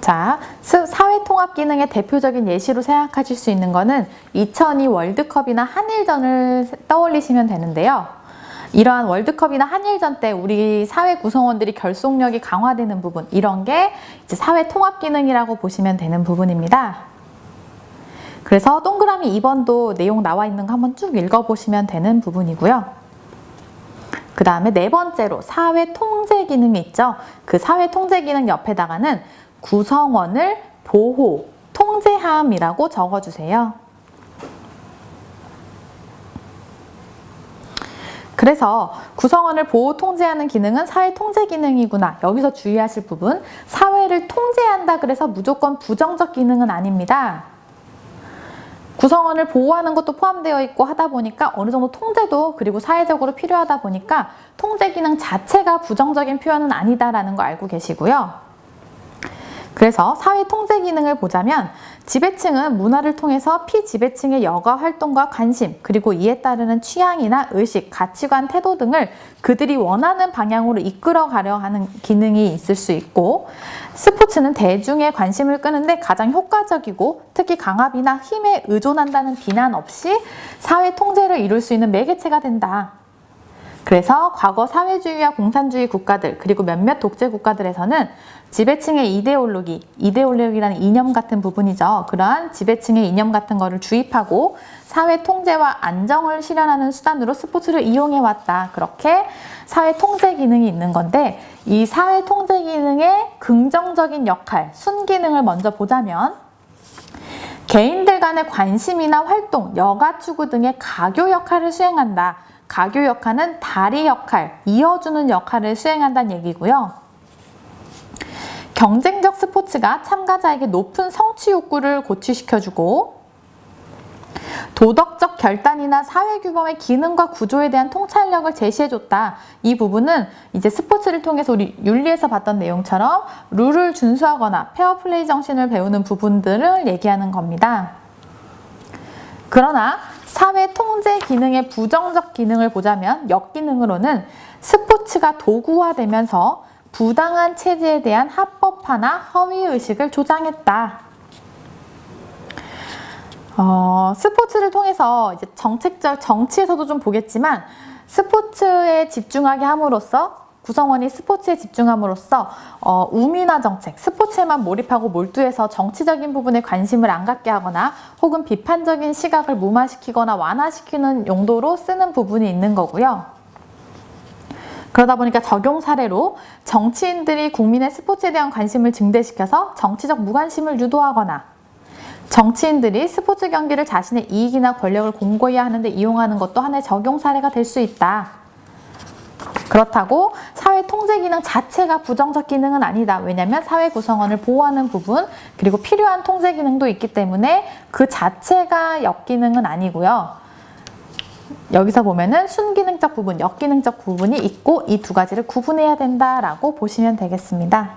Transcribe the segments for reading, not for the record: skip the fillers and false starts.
자, 사회통합 기능의 대표적인 예시로 생각하실 수 있는 거는 2002 월드컵이나 한일전을 떠올리시면 되는데요. 이러한 월드컵이나 한일전 때 우리 사회 구성원들이 결속력이 강화되는 부분, 이런 게 이제 사회통합 기능이라고 보시면 되는 부분입니다. 그래서 동그라미 2번도 내용 나와 있는 거 한번 쭉 읽어보시면 되는 부분이고요. 그 다음에 네 번째로 사회통제 기능이 있죠. 그 사회통제 기능 옆에다가는 구성원을 보호, 통제함이라고 적어주세요. 그래서 구성원을 보호, 통제하는 기능은 사회통제 기능이구나. 여기서 주의하실 부분, 사회를 통제한다 그래서 무조건 부정적 기능은 아닙니다. 구성원을 보호하는 것도 포함되어 있고 하다 보니까 어느 정도 통제도 그리고 사회적으로 필요하다 보니까 통제 기능 자체가 부정적인 표현은 아니다라는 거 알고 계시고요. 그래서 사회 통제 기능을 보자면 지배층은 문화를 통해서 피지배층의 여가 활동과 관심, 그리고 이에 따르는 취향이나 의식, 가치관, 태도 등을 그들이 원하는 방향으로 이끌어가려 하는 기능이 있을 수 있고, 스포츠는 대중의 관심을 끄는데 가장 효과적이고 특히 강압이나 힘에 의존한다는 비난 없이 사회 통제를 이룰 수 있는 매개체가 된다. 그래서 과거 사회주의와 공산주의 국가들, 그리고 몇몇 독재 국가들에서는 지배층의 이데올로기라는 이념 같은 부분이죠. 그러한 지배층의 이념 같은 거를 주입하고 사회 통제와 안정을 실현하는 수단으로 스포츠를 이용해왔다. 그렇게 사회 통제 기능이 있는 건데, 이 사회 통제 기능의 긍정적인 역할, 순기능을 먼저 보자면, 개인들 간의 관심이나 활동, 여가 추구 등의 가교 역할을 수행한다. 가교 역할은 다리 역할, 이어주는 역할을 수행한다는 얘기고요. 경쟁적 스포츠가 참가자에게 높은 성취 욕구를 고취시켜주고, 도덕적 결단이나 사회규범의 기능과 구조에 대한 통찰력을 제시해줬다. 이 부분은 이제 스포츠를 통해서 우리 윤리에서 봤던 내용처럼 룰을 준수하거나 페어플레이 정신을 배우는 부분들을 얘기하는 겁니다. 그러나 사회 통제 기능의 부정적 기능을 보자면 역기능으로는 스포츠가 도구화되면서 부당한 체제에 대한 합법화나 허위의식을 조장했다. 스포츠를 통해서 이제 정치에서도 좀 보겠지만 스포츠에 집중하게 함으로써 구성원이 스포츠에 집중함으로써 우민화 정책, 스포츠에만 몰입하고 몰두해서 정치적인 부분에 관심을 안 갖게 하거나 혹은 비판적인 시각을 무마시키거나 완화시키는 용도로 쓰는 부분이 있는 거고요. 그러다 보니까 적용 사례로 정치인들이 국민의 스포츠에 대한 관심을 증대시켜서 정치적 무관심을 유도하거나, 정치인들이 스포츠 경기를 자신의 이익이나 권력을 공고히 하는데 이용하는 것도 하나의 적용 사례가 될 수 있다. 그렇다고 사회 통제 기능 자체가 부정적 기능은 아니다. 왜냐하면 사회 구성원을 보호하는 부분, 그리고 필요한 통제 기능도 있기 때문에 그 자체가 역기능은 아니고요. 여기서 보면은 순기능적 부분, 역기능적 부분이 있고 이 두 가지를 구분해야 된다라고 보시면 되겠습니다.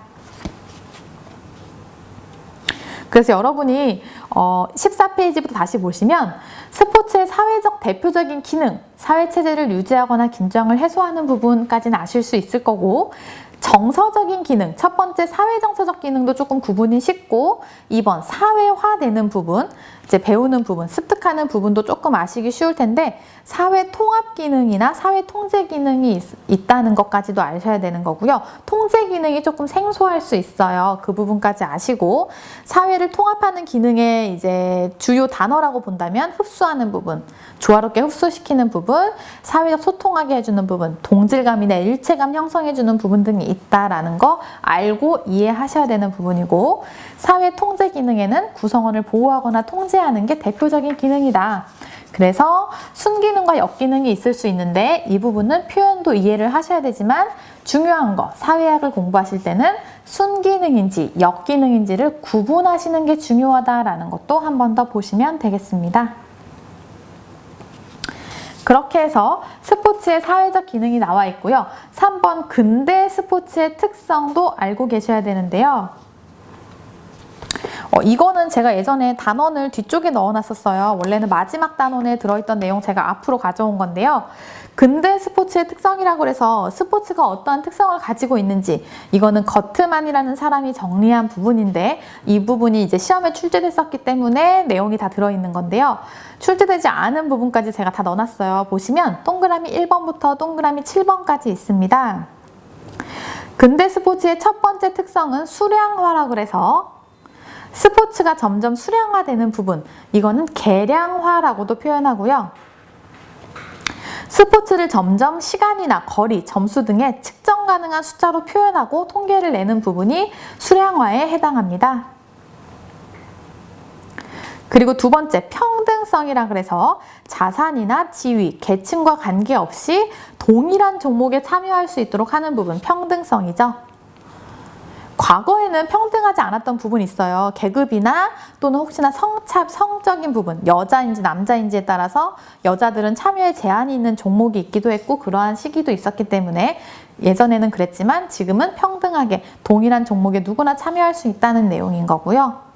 그래서 여러분이 14페이지부터 다시 보시면 스포츠의 사회적 대표적인 기능, 사회체제를 유지하거나 긴장을 해소하는 부분까지는 아실 수 있을 거고, 정서적인 기능, 첫 번째 사회정서적 기능도 조금 구분이 쉽고, 2번 사회화되는 부분, 이제 배우는 부분, 습득하는 부분도 조금 아시기 쉬울 텐데, 사회 통합 기능이나 사회 통제 기능이 있다는 것까지도 아셔야 되는 거고요. 통제 기능이 조금 생소할 수 있어요. 그 부분까지 아시고, 사회를 통합하는 기능의 이제 주요 단어라고 본다면 흡수하는 부분, 조화롭게 흡수시키는 부분, 사회적 소통하게 해주는 부분, 동질감이나 일체감 형성해주는 부분 등이 있다라는 거 알고 이해하셔야 되는 부분이고, 사회 통제 기능에는 구성원을 보호하거나 통제하는 게 대표적인 기능이다. 그래서 순기능과 역기능이 있을 수 있는데 이 부분은 표현도 이해를 하셔야 되지만 중요한 거, 사회학을 공부하실 때는 순기능인지 역기능인지를 구분하시는 게 중요하다라는 것도 한 번 더 보시면 되겠습니다. 그렇게 해서 스포츠의 사회적 기능이 나와 있고요. 3번 근대 스포츠의 특성도 알고 계셔야 되는데요. 이거는 제가 예전에 단원을 뒤쪽에 넣어놨었어요. 원래는 마지막 단원에 들어있던 내용 제가 앞으로 가져온 건데요. 근대 스포츠의 특성이라고 해서 스포츠가 어떠한 특성을 가지고 있는지, 이거는 거트만이라는 사람이 정리한 부분인데, 이 부분이 이제 시험에 출제됐었기 때문에 내용이 다 들어있는 건데요. 출제되지 않은 부분까지 제가 다 넣어놨어요. 보시면 동그라미 1번부터 동그라미 7번까지 있습니다. 근대 스포츠의 첫 번째 특성은 수량화라고 해서 스포츠가 점점 수량화되는 부분, 이거는 계량화라고도 표현하고요. 스포츠를 점점 시간이나 거리, 점수 등의 측정 가능한 숫자로 표현하고 통계를 내는 부분이 수량화에 해당합니다. 그리고 두 번째, 평등성이라 그래서 자산이나 지위, 계층과 관계없이 동일한 종목에 참여할 수 있도록 하는 부분, 평등성이죠. 과거에는 평등하지 않았던 부분이 있어요. 계급이나 또는 혹시나 성적인 부분, 여자인지 남자인지에 따라서 여자들은 참여에 제한이 있는 종목이 있기도 했고 그러한 시기도 있었기 때문에 예전에는 그랬지만 지금은 평등하게 동일한 종목에 누구나 참여할 수 있다는 내용인 거고요.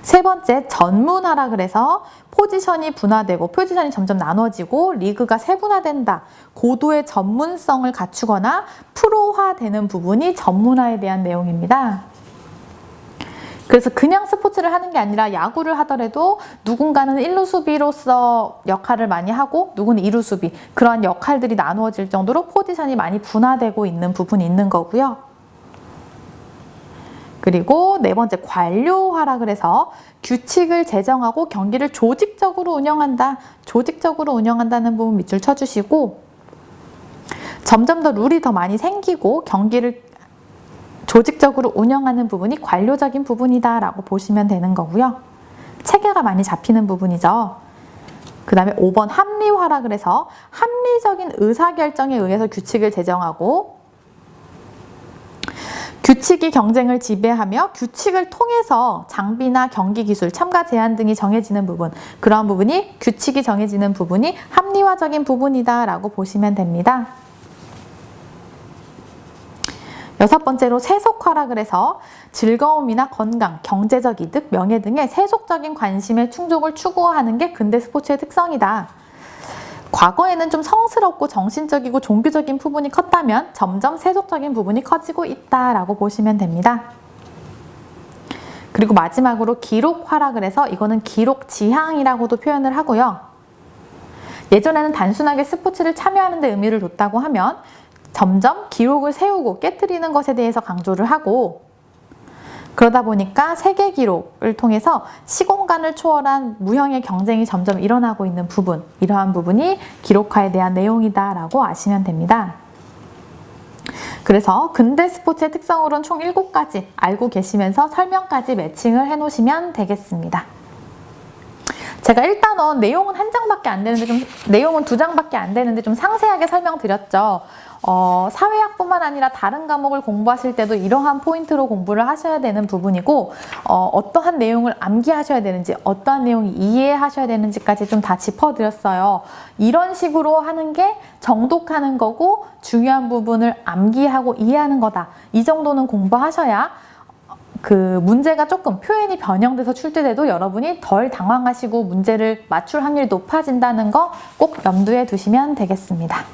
세 번째, 전문화라 그래서 포지션이 분화되고 포지션이 점점 나눠지고 리그가 세분화된다. 고도의 전문성을 갖추거나 프로화되는 부분이 전문화에 대한 내용입니다. 그래서 그냥 스포츠를 하는 게 아니라 야구를 하더라도 누군가는 1루 수비로서 역할을 많이 하고 누구는 2루 수비, 그러한 역할들이 나누어질 정도로 포지션이 많이 분화되고 있는 부분이 있는 거고요. 그리고 네 번째, 관료화라 그래서 규칙을 제정하고 경기를 조직적으로 운영한다. 조직적으로 운영한다는 부분 밑줄 쳐주시고, 점점 더 룰이 더 많이 생기고 경기를 조직적으로 운영하는 부분이 관료적인 부분이다 라고 보시면 되는 거고요. 체계가 많이 잡히는 부분이죠. 그 다음에 5번, 합리화라 그래서 합리적인 의사결정에 의해서 규칙을 제정하고 규칙이 경쟁을 지배하며 규칙을 통해서 장비나 경기 기술, 참가 제한 등이 정해지는 부분, 그러한 부분이 규칙이 정해지는 부분이 합리화적인 부분이다 라고 보시면 됩니다. 여섯 번째로 세속화라 그래서 즐거움이나 건강, 경제적 이득, 명예 등의 세속적인 관심의 충족을 추구하는 게 근대 스포츠의 특성이다. 과거에는 좀 성스럽고 정신적이고 종교적인 부분이 컸다면 점점 세속적인 부분이 커지고 있다라고 보시면 됩니다. 그리고 마지막으로 기록화라 그래서 이거는 기록 지향이라고도 표현을 하고요. 예전에는 단순하게 스포츠를 참여하는 데 의미를 뒀다고 하면 점점 기록을 세우고 깨트리는 것에 대해서 강조를 하고, 그러다 보니까 세계 기록을 통해서 시공간을 초월한 무형의 경쟁이 점점 일어나고 있는 부분, 이러한 부분이 기록화에 대한 내용이다라고 아시면 됩니다. 그래서 근대 스포츠의 특성으로는 총 7가지 알고 계시면서 설명까지 매칭을 해 놓으시면 되겠습니다. 제가 일단은 내용은 한 장밖에 안 되는데 내용은 2장밖에 안 되는데 좀 상세하게 설명드렸죠. 사회학뿐만 아니라 다른 과목을 공부하실 때도 이러한 포인트로 공부를 하셔야 되는 부분이고, 어떠한 내용을 암기하셔야 되는지, 어떠한 내용을 이해하셔야 되는지까지 좀 다 짚어드렸어요. 이런 식으로 하는 게 정독하는 거고 중요한 부분을 암기하고 이해하는 거다. 이 정도는 공부하셔야 그 문제가 조금 표현이 변형돼서 출제돼도 여러분이 덜 당황하시고 문제를 맞출 확률이 높아진다는 거 꼭 염두에 두시면 되겠습니다.